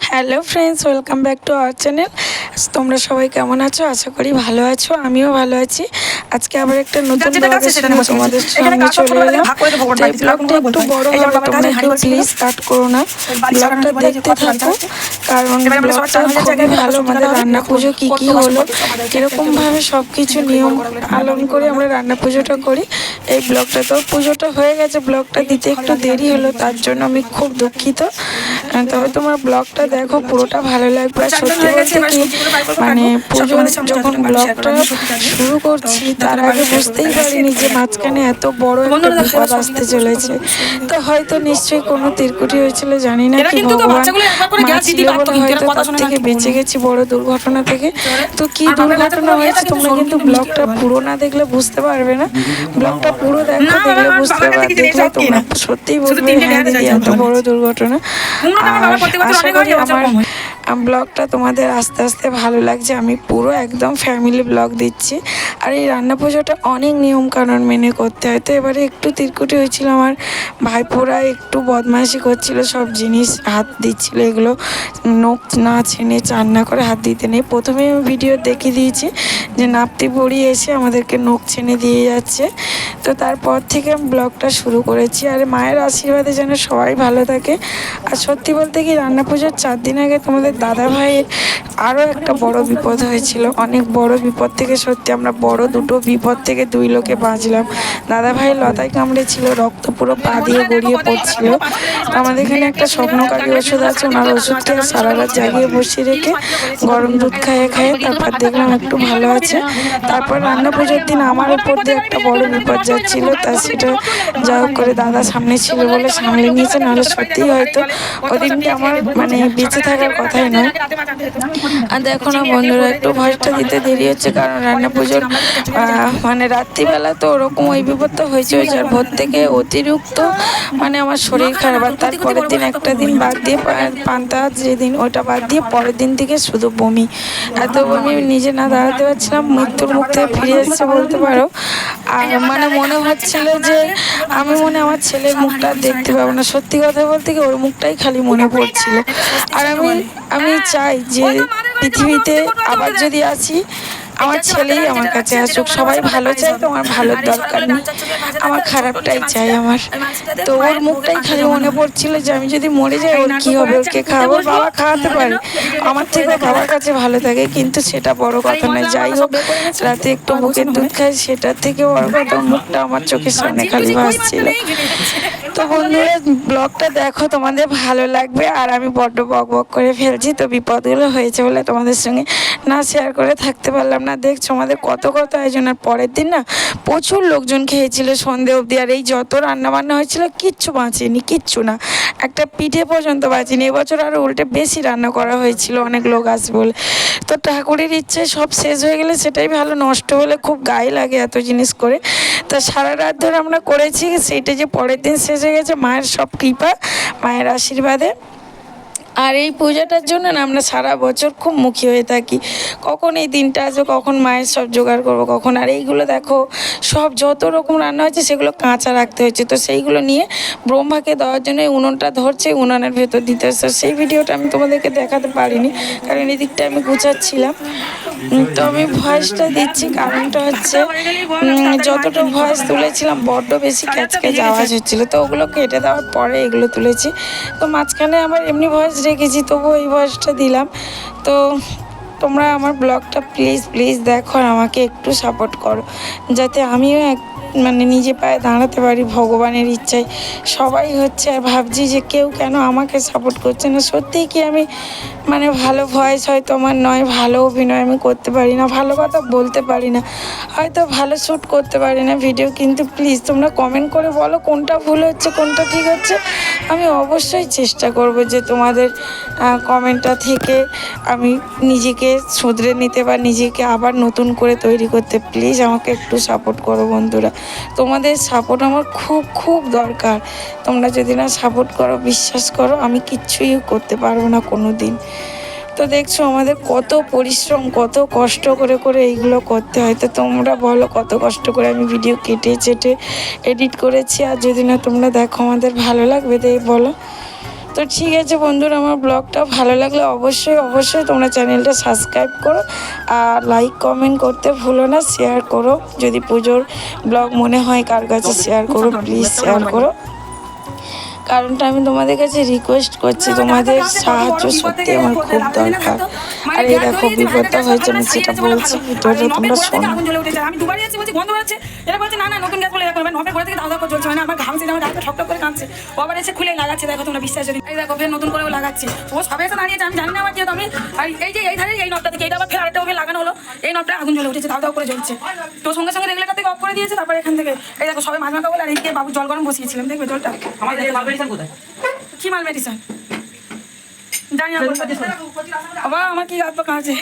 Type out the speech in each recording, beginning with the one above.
Hello friends, welcome back to our channel. তোমরা সবাই কেমন আছো? আশা করি ভালো আছো, আমিও ভালো আছি। আজকে আবার একটা নতুন ব্লগের সঙ্গে তোমাদের সামনে চলে এলাম। তো এই ব্লগটা একটু বড় হবে, তোমরা কেউ প্লিজ কাট করো না, ব্লগটা দেখতে থাকো। কারণ ব্লগটা খুবই ভালো। আমাদের রান্না পুজো কী কী হলো, কীরকমভাবে সব কিছু নিয়ম পালন করে আমরা রান্না পুজোটা করি, এই ব্লগটা তো পুজোটা হয়ে গেছে, ব্লগটা দিতে একটু দেরি হলো, তার জন্য আমি খুব দুঃখিত। তবে তোমার ব্লগটা দেখো, পুরোটা ভালো লাগবে। আর সত্যি বলতে কি, মানে পুজো যখন ব্লগটা শুরু করছি তার আগে বুঝতেই পারিনি যে মাঝখানে এত বড় একটা বিপদ আসতে চলেছে। তো হয়তো নিশ্চয়ই কোনো তিরকুটি হয়েছিল, জানি না কি ভগবান মা ছিল বলে হয়তো তার থেকে বেঁচে গেছি বড় দুর্ঘটনা থেকে। তো কি দুর্ঘটনা হয়েছে তোমরা কিন্তু ব্লগটা পুরো না দেখলে বুঝতে পারবে না। ব্লগটা পুরো দেখো, দেখলে বুঝতে পারবে, দেখলে তোমরা সত্যিই বলবে হ্যাঁ দিদি এত বড় দুর্ঘটনা। আর আশা করি আমার ব্লগটা তোমাদের আস্তে আস্তে ভালো লাগছে। আমি পুরো একদম ফ্যামিলি ব্লগ দিচ্ছি। আর এই রান্না পুজোটা অনেক নিয়মকানুন মেনে করতে হয়। তো এবারে একটু তিরকুটি হয়েছিল, আমার ভাইপোরা একটু বদমাইশি করছিল, সব জিনিস হাত দিচ্ছিল, এগুলো নখ না ছেনে চান না করে হাত দিতে নেই। প্রথমে আমি ভিডিও দেখিয়ে দিয়েছি যে নাপতি পড়ি এসে আমাদেরকে নখ ছেনে দিয়ে যাচ্ছে। তো তারপর থেকে আমি ব্লগটা শুরু করেছি। আর মায়ের আশীর্বাদে যেন সবাই ভালো থাকে। আর সত্যি বলতে কি, রান্না পুজোর 4 দিন আগে তোমাদের দাদা ভাইয়ের আরও একটা বড় বিপদ হয়েছিল। অনেক বড় বিপদ থেকে, সত্যি আমরা বড় দুটো বিপদ থেকে 2 লোকে বাঁচলাম। দাদা ভাইয়ের লতায় কামড়েছিল, রক্ত পুরো পা দিয়ে গড়িয়ে পড়ছিল। তো আমাদের এখানে একটা স্বপ্নকারী ওষুধ আছে, ওনার ওষুধ খেয়ে সারা রাত জাগিয়ে বসিয়ে রেখে গরম দুধ খাইয়ে খাইয়ে তারপর দেখলাম একটু ভালো আছে। তারপর রান্না পুজোর দিন আমার উপর দিয়ে একটা বড় বিপদ যাচ্ছিল, তা সেটা যা হোক করে দাদা সামনে ছিল বলে সামলে নিয়েছে, নাহলে সত্যিই হয়তো ওদিনকে আমার মানে বেঁচে থাকার কথাই নয়। আর দেখো না বন্ধুরা, একটু ভয়েসটা দিতে দেরি হচ্ছে, কারণ রান্না পুজোর মানে রাত্রিবেলা তো ওরকম ওই বিপদটা হয়েছে। আর ভোর থেকে অতিরিক্ত মানে আমার শরীর খারাপ। আর তারপরের দিন একটা দিন বাদ দিয়ে, পান্তা যেদিন ওটা বাদ দিয়ে পরের দিন থেকে শুধু বমি, এত বমি নিজে না দাঁড়াতে পারছিলাম, মৃত্যুর মুখ থেকে ফিরে এসেছে বলতে পারো। আর মানে মনে হচ্ছিল যে আমি আমার ছেলের মুখটা দেখতে পাবো না। সত্যি কথা বলতে কি, ওর মুখটাই খালি মনে পড়ছিল। আর আমি চাই যে পৃথিবীতে আবার যদি আসি, আমার ছেলেই আমার কাছে আসুক। সবাই ভালো চাই, তো আমার ভালোর দরকার নেই, আমার খারাপটাই চাই আমার। তো ওর মুখটাই খালি মনে পড়ছিল যে আমি যদি মরে যাই ওর কী হবে, ওকে খাওয়াবো, বাবা খাওয়াতে পারে, আমার থেকে বাবার কাছে ভালো থাকে, কিন্তু সেটা বড় কথা নয়। যাই হোক, রাতে একটু বুকের দুধ খাই, সেটার থেকে বড় কথা ওর মুখটা আমার চোখের সামনে খালি ভাসছিল। তো বন্ধুরা, ব্লগটা দেখো, তোমাদের ভালো লাগবে। আর আমি বড্ড বক বক করে ফেলছি, তো বিপদগুলো হয়েছে বলে তোমাদের সঙ্গে না শেয়ার করে থাকতে পারলাম না। দেখছো আমাদের কত কত আয়োজন। আর পরের দিন না প্রচুর লোকজন খেয়েছিল সন্ধে অবধি। আর এই যত রান্নাবান্না হয়েছিল কিচ্ছু বাঁচেনি, কিচ্ছু না, একটা পিঠে পর্যন্ত বাঁচেনি। এবছর আরও উল্টে বেশি রান্না করা হয়েছিল, অনেক লোক আসবে বলে। তো ঠাকুরের ইচ্ছে সব শেষ হয়ে গেলে সেটাই ভালো, নষ্ট হলে খুব গায়ে লাগে এত জিনিস করে। তা সারা রাত ধরে আমরা করেছি, সেইটা যে পরের দিন শেষ হয়ে গেছে মায়ের সব কৃপা, মায়ের আশীর্বাদে। আর এই পূজাটার জন্য না আমরা সারা বছর খুব মুখী হয়ে থাকি, কখন এই দিনটা আসবে, কখন মায়ের সব জোগাড় করবো কখন। আর এইগুলো দেখো, সব যত রকম রান্না হয়েছে সেগুলো কাঁচা রাখতে হয়েছে, তো সেইগুলো নিয়ে ব্রহ্মাকে দেওয়ার জন্য উনুনটা ধরছে, উনুনের ভেতর দিতে হচ্ছে। সেই ভিডিওটা আমি তোমাদেরকে দেখাতে পারিনি, কারণ এদিকটা আমি গুছাচ্ছিলাম। তো আমি ভয়েসটা দিচ্ছি, কারণটা হচ্ছে যতটা ভয়েস তুলেছিলাম বড্ড বেশি ক্যাচক্যাচ আওয়াজ হচ্ছিলো, তো ওগুলো কেটে দেওয়ার পরে এগুলো তুলেছি। তো মাঝখানে আমার এমনি ভয়েস রেখেছি, তবুও এই ভয়েসটা দিলাম। তো তোমরা আমার ব্লগটা প্লিজ প্লিজ দেখো, আর আমাকে একটু সাপোর্ট করো, যাতে আমিও মানে নিজে পায়ে দাঁড়াতে পারি ভগবানের ইচ্ছায়। সবাই হচ্ছে, আর ভাবছি যে কেউ কেন আমাকে সাপোর্ট করছে না। সত্যিই কি আমি মানে ভালো ভয়েস হয়তো আমার নয়, ভালো অভিনয় আমি করতে পারি না, ভালো কথা বলতে পারি না, হয়তো ভালো শ্যুট করতে পারি না ভিডিও, কিন্তু প্লিজ তোমরা কমেন্ট করে বলো কোনটা ভুল হচ্ছে কোনটা ঠিক হচ্ছে। আমি অবশ্যই চেষ্টা করব যে তোমাদের কমেন্টটা থেকে আমি নিজেকে শুধরে নিতে বা নিজেকে আবার নতুন করে তৈরি করতে। প্লিজ আমাকে একটু সাপোর্ট করো বন্ধুরা, তোমাদের সাপোর্ট আমার খুব খুব দরকার। তোমরা যদি না সাপোর্ট করো, বিশ্বাস করো আমি কিচ্ছুই করতে পারবো না কোনো দিন। তো দেখছো আমাদের কত পরিশ্রম, কত কষ্ট করে করে এইগুলো করতে হয়। তো তোমরা বলো কত কষ্ট করে আমি ভিডিও কেটে চেটে এডিট করেছি, আর যদি না তোমরা দেখো আমাদের ভালো লাগবে তাই বলো। তো ঠিক আছে বন্ধুরা, আমার ব্লগটা ভালো লাগলে অবশ্যই অবশ্যই তোমরা চ্যানেলটা সাবস্ক্রাইব করো, আর লাইক কমেন্ট করতে ভুলো না, শেয়ার করো। যদি পুজোর ব্লগ মনে হয় কার কাছে শেয়ার করো, প্লিজ শেয়ার করো। কারণটা আমি তোমাদের কাছে রিকোয়েস্ট করছি, তোমাদের সাহায্য সত্যি আমার খুব দরকার। আর এই দেখো বিপদটা হয়েছে, আমি সেটা বলছি, ভিডিওটা তোমরা শোনো। আমি দুবার যাচ্ছি, বলছি বন্ধ হচ্ছে, এরা বলছে না না নতুন গ্যাস বলে করবেন, নভের ঘরে থেকে দাও দাও করে চলছে, মানে আমার ঘামছে, আমার গায়ে ঠক ঠক করে কাঁদছে। ও আবার এসে খুলে লাগাচ্ছে, দেখো তোমরা বিশ্বাস যদি, এই দেখো ফের নতুন করে লাগাচ্ছে। ও সবে এসে দাঁড়িয়েছে, আমি জানি না আমার কি, আমি আর এই যে এই ধারে এই নবটা থেকে এইটা আবার ফের আরেকটা ওকে লাগানো হলো, এই নবটা আগুন জ্বলে উঠেছে, দাও দাও করে জ্বলছে। তো সঙ্গে সঙ্গে রেগুলেটর থেকে অফ করে দিয়েছে, তারপরে এখান থেকে এই দেখো সবাই মাছ মাখা বলে, আর এইদিকে বাবু জল গরম বসিয়েছিলাম, দেখবে জলটা কি মাল মেডিসিন জানি না। বাবা আমার কি হাত পা কাঁচে,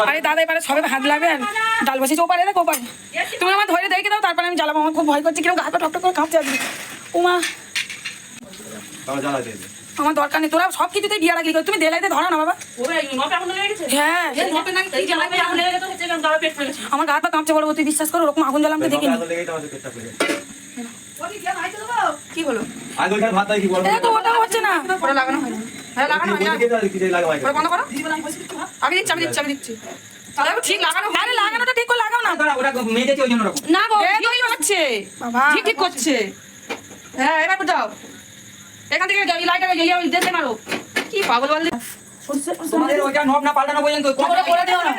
আরে দাদা এবারে সবে হাত লাগবে, আর ডাল বসেছে ওপারে, দেখো ওপারে, তুমি আমার ধরে দেখে দাও, তারপরে আমি জ্বালাবো। আমার খুব ভয় করছে, কিরকম হাত পা ঠক ঠক করে কাঁপছে আজকে। উমা আমার দরকার নেই, তোরা সব কিছুতেই বিয়া লাগলি, তুমি দেলাইতে ধরো না বাবা। হ্যাঁ আমার গা পা কাঁপছে, বলবো তুই বিশ্বাস করো, ওরকম আগুন জ্বালামতে দেখিনি। কি হলো ওটাও হচ্ছে না, ওটা লাগানো হয় না, হ্যাঁ লাগানো হয় না, ওটা বন্ধ করো, আমি দিচ্ছি আমি দিচ্ছি আমি দিচ্ছি। ঠিক লাগানো, আরে লাগানোটা ঠিক করে লাগাও না, না গো ঠিক হচ্ছে বাবা, ঠিক করছে। হ্যাঁ এবার যাও এখান থেকে, যাও এই লাইটটা জ্বালিয়ে দেখতে মারো, কি পাগল বল। তোমাদের ওইটা নব না পাল্টানো পর্যন্ত করে দিও না।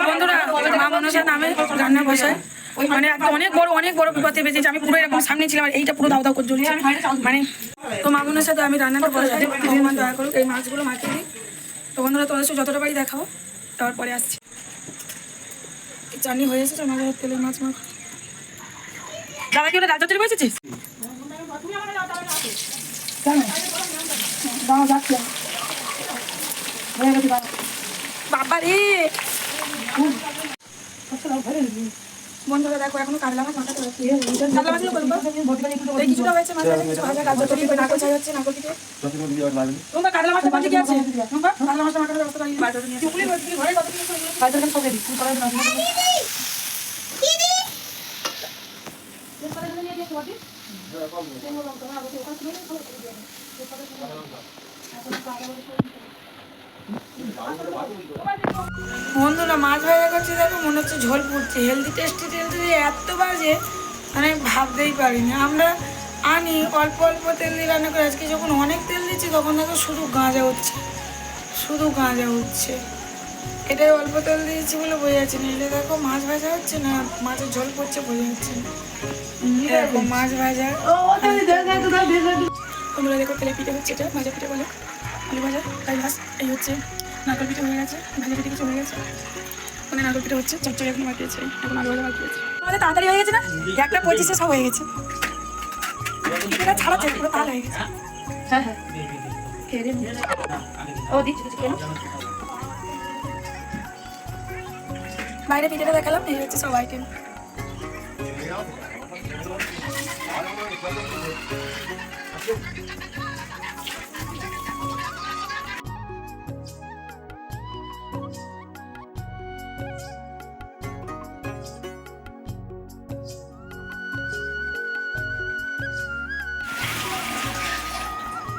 বন্ধুরা মা মনসার নামে রান্না বসায়, মানে অনেক বড় বিপদে বেঁচেছে। আমি পুরো এরকম সামনে ছিলাম, আর এইটা পুরো দাও দাও করে জ্বলছে, মানে তো মা বোনের সাথে আমি রান্নাটা করে যাই, ভগবান দয়া করুক এই মাছগুলো মাখিয়ে দিই। তো বন্ধুরা তোমাদের সাথে যতটা পারি দেখাবো, তারপরে আসছি। চাটনি হয়ে এসেছে, আমাদের তেলের মাছ মাখা। দাদা কি ওটা ডাল চচ্চড়ি বসেছিস? বাবা রে বন্ধুরা দেখো এখনো কাটলা মাছ মাথা করে কাটলা মাছগুলো করবো, এই কিছুটা হয়েছে মাছ কিছু ভাজা কাজ চচ্চড়ি নাকল চাই হচ্ছে, নাকল পিঠে। তোমরা কাটলা মাছটা বাকি কি আছে? তোমরা কাটলা মাছটা মাখানোর ব্যবস্থা করি, চুপড়ি ঘরে কত কিছু বাজার কাছে সব রেডি করার জন্য। বন্ধুরা মাছ ভাজা করছি, দেখো মনে হচ্ছে ঝোল পড়ছে। হেলদি টেস্টি এত বাজে মানে ভাবতেই পারিনি। আমরা আনি অল্প অল্প তেল দিয়ে রান্না করে, আজকে যখন অনেক তেল দিচ্ছি তখন দেখো শুধু গাঁজা উঠছে, শুধু গাঁজা উঠছে। এটাই অল্প তেল দিয়েছি বলে বোঝা যাচ্ছে না। এটা দেখো মাছ ভাজা হচ্ছে না, মাছের ঝোল পড়ছে বোঝা যাচ্ছে না। দেখো মাছ ভাজা, তোমরা দেখো তেলে পিঠে হচ্ছে, এটা ভাজা পিঠে বলে, আলু ভাজা তাই ভাজ। এই হচ্ছে নারকেল পিঠে হয়ে গেছে, ভাজা পিঠে কিছু হয়ে গেছে, মানে নারকেল পিঠে হচ্ছে, চচ্চড়ি এখন বাকি আছে, এখন আলু ভাজা বাকি আছে। আমাদের তাড়াতাড়ি হয়ে গেছে না, একটা 25-এ সব হয়ে গেছে, এটা ছাড়াচ্ছে পুরো তাল হয়ে গেছে। হ্যাঁ হ্যাঁ ও দিচ্ছি কিছু কেন বাইরে পিঠেটা দেখালাম, এই হচ্ছে সব আইটেম।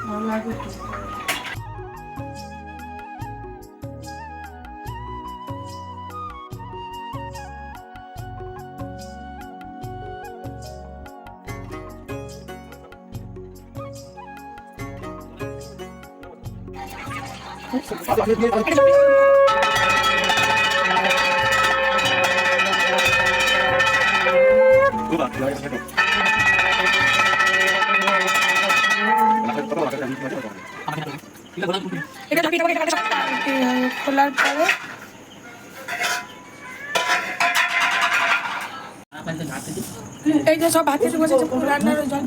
ভালো লাগবে একটু। খোলার পরে এই যে সব ভাত খেতে বসেছে রান্নার জল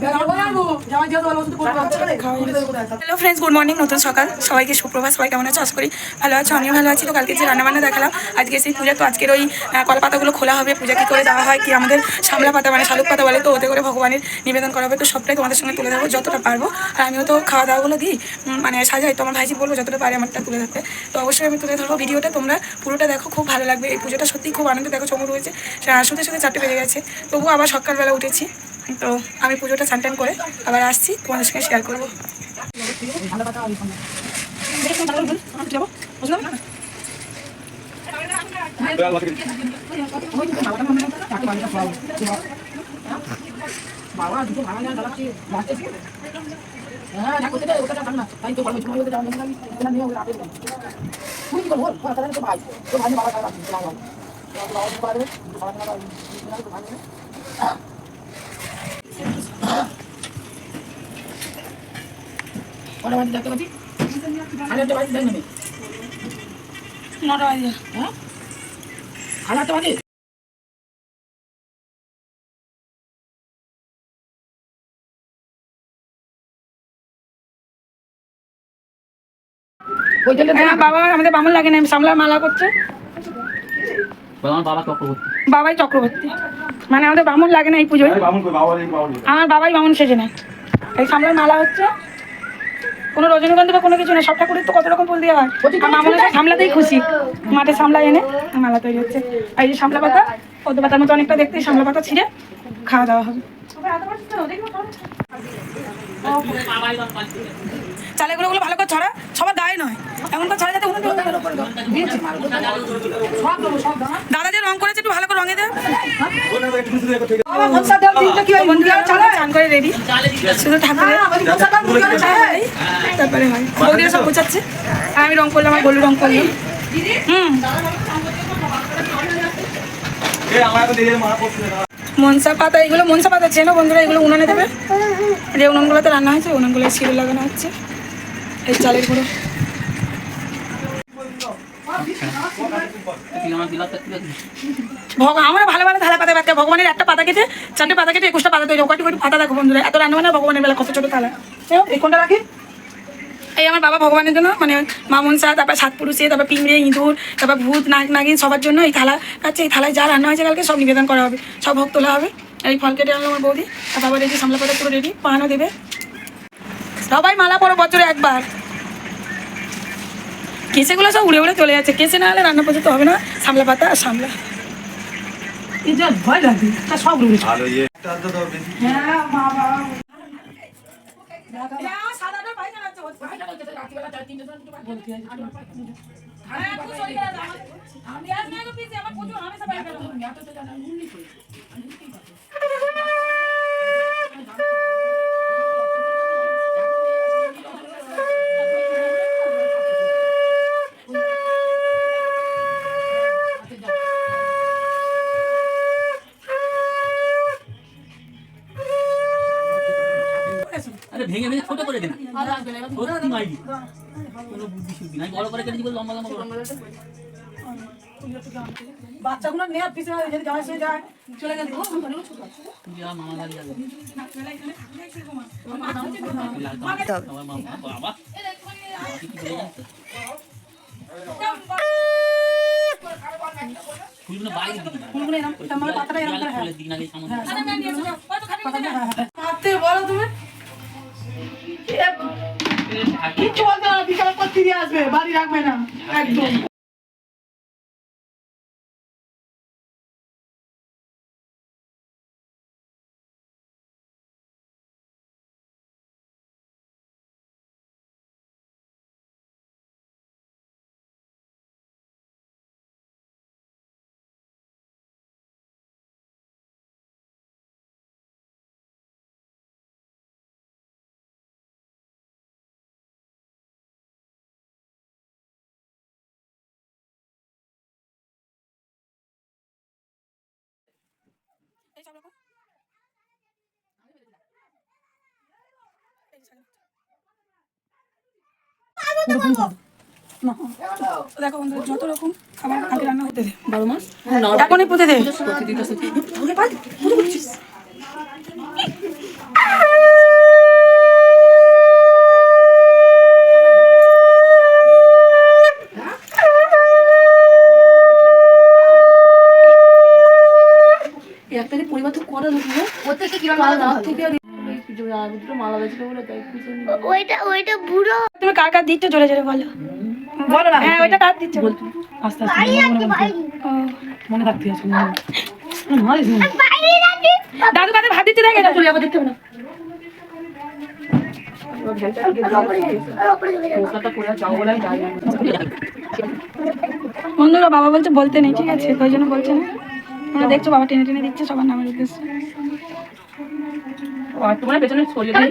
হ্যালো ফ্রেন্ডস, গুড মর্নিং, নতুন সকাল। সবাইকে সুপ্রভাত। সবাই কেমন আছো? আশা করি ভালো আছো, আমিও ভালো আছি। তো কালকে যে রান্নাবান্না দেখালাম, আজকে সেই পূজা। তো আজকের ওই কলা পাতাগুলো খোলা হবে, পূজা কী করে দেওয়া হয়, কি আমাদের শামলা পাতা মানে শালুক পাতা বলে, তো ওতে করে ভগবানের নিবেদন করা হবে। তো সবটাই তোমাদের সঙ্গে তুলে ধরবো যতটা পারবো। আর আমিও তো খাওয়া দাওয়াগুলো দিই, মানে সাজাই। তো আমার ভাইজি বলবো যতটা পারে আমারটা তুলে ধরতে। তো অবশ্যই আমি তুলে ধরবো। ভিডিওটা তোমরা পুরোটা দেখো, খুব ভালো লাগবে। এই পুজোটা সত্যিই খুব আনন্দ। দেখো চমক রয়েছে, শুতে শুতে 4টে বেজে গেছে, তবুও আবার সকালবেলা উঠেছি। তো আমি পুজোটা স্নান করে আবার আসছি, তোমাদের সঙ্গে শেয়ার করবো। নটা বাজে, হ্যাঁ, হাজারটা বাজে। বাবা আমাদের বামুন লাগে না, সামলার মালা করছে। বাবাই চক্রবর্তী, মানে আমাদের বামুন লাগে না এই পুজোয়। আমার বাবাই বামুন সেজে নেয়। এই সামলার মালা হচ্ছে, কোনো রজনীগন্ধা বা কোনো কিছু নেই। সব ঠাকুরের তো কত রকম ফুল দেওয়া হয়, আর মামুনের সামলাতেই খুশি। মাঠে সামলা এনে মালা তৈরি হচ্ছে। আর এই যে সামলা পাতা, পদ্ম পাতার মতো অনেকটা দেখতে, সামলা পাতা ছিঁড়ে খাওয়া দাওয়া হবে। চালেগুলো ভালো করে ছড়া, সবার গায়ে নয়, এমন করে ছড়া যাতে দাদা যে রং করেছে একটু ভালো করে রঙে দেয়। চান করে রেডি, শুধু ঠাকুরের তারপরে হয়। বৌদিরা সব গোছাচ্ছে, আর আমি রং করলাম, আমার গোলু রং করলাম। মনসা পাতা, এগুলো মনসা পাতা চেনো বন্ধুরা? এগুলো উনানে দেবে, যে উনানগুলোতে রান্না হয়েছে, উনানগুলো সিঁড়ি লাগানো হচ্ছে। এই চালের গুঁড়ো আমরা ভালো ভালো থালা পাতা বাচ্চা ভগবানের একটা পাতা কেটে 4টে পাতা কেটে 21টা পাতা তৈরি। কয়টি পাতা দেখো বন্ধুরা, এত রান্না বান্না ভগবানের বেলা কত ছোট থালা। এই কোনটা রাখি? এই আমার বাবা ভগবানের জন্য, মানে মা মনসা, তারপর 7 পুরুষে, তারপর পিঁমড়ে, ইঁদুর, তারপর ভূত, নাগ নাগিন, সবার জন্য এই থালা আছে। এই থালায় যা রান্না হয়েছে কালকে সব নিবেদন করা হবে, সব ভোগ তোলা হবে। এই ফল কেটে আনলো আমার বৌদি, আর বাবা রেডি, সামলা পাতা পুরো রেডি, পাহানো দেবে। সবাই মালা পরো বছরে একবার। কেসেগুলো সব উড়ে উড়ে চলে যাচ্ছে, কেসে না হলে রান্না পর্যন্ত হবে না। সামলা পাতা আর সামলা ভয় লাগবে সব ভেঙে ভেঙে ছোট করে দেন, সত্যি মাইরি কোনো বুদ্ধি শুদ্ধি নাই। বড় করে কেটে লম্বা লম্বা বাচ্চাগুলো নিয়ে পিছনে যদি জামাই সঙ্গে যায় চলে গেল মামা বাড়ি যাবে। বাবা ফুলগুলো বাইরের দিকে, ফুলগুলো এরকম পাতাটা এরকম করে ফুলের দিকে না গিয়ে সামনে বলো তুমি কিছু বলতে না, বিকাল পর ফিরে আসবে, বাড়ি রাখবে না একদম। দেখো বন্ধুরা, যত রকম খাবার আগে রান্না হতে দে 12 মাস, এখনই পুঁতে দে। ওইবার তো করে ঢুকবে ওর থেকে কিরণ মালা দাও থেকে কিছু দুটো মালা বেছিল বলে তাই ওইটা বুড়ো তুমি কার কার দিচ্ছ জোরে জোরে বলো বলো না হ্যাঁ ওইটা কার দিচ্ছ আস্তে বাড়ি রাখতে পারি মনে থাকতে আছে বাড়ি রাখতে দাদু কাছে ভাত দিচ্ছে দেখে চলে যাবো দেখতে হবে না বন্ধুরা বাবা বলছে বলতে নেই ঠিক আছে ওই জন্য বলছে না তোমরা দেখছো বাবা টেনে টেনে দিচ্ছে সবার নামের উদ্দেশ্যে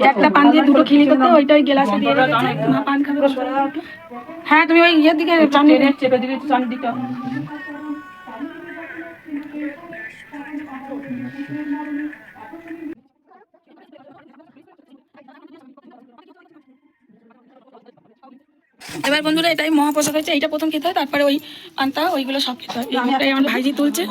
একটা পান দিয়ে দুটো খিলি করতে ওইটা ওই গ্লাসে দিয়ে রেখেছে না পান খাবে হ্যাঁ তুমি ওই ইয়ের দিকে চেপে দিকে চানের দিকে এবার বন্ধুরা এটাই মহাপ্রসাদ হচ্ছে এইটা প্রথম খেতে হয় তারপরে ওই পান্তা ওইগুলো সব খেতে হয় এইটাই আমার ভাইজি তুলছে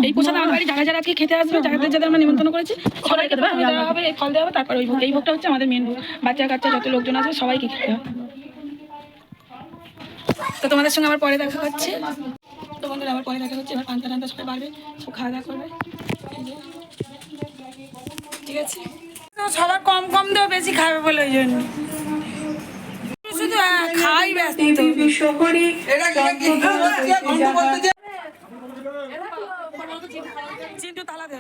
এই প্রসাদ আমার বাড়ি যারা যারা আজকে খেতে আসবে যাদের যাদের আমরা নিমন্ত্রণ করেছি সবাইকে দেওয়া হবে এই ফল দেওয়া হবে তারপরে ওই ভোগ এই ভোগটা হচ্ছে আমাদের মেন ভোগ বাচ্চা কাচ্চা যত লোকজন আছে সবাইকে খেতে হবে তো তোমাদের সঙ্গে আমার পরে দেখা হচ্ছে তো বন্ধুরা আমার পরে দেখা হচ্ছে এবার পান্তা টান্তা সবাই বাড়বে সব খাওয়া দাওয়া করবে ঠিক আছে তো সবার কম কম দেওয়া বেশি খাবে বলে ওই জন্য শুধু খাই ব্যস্ত চিন্টু তালা দে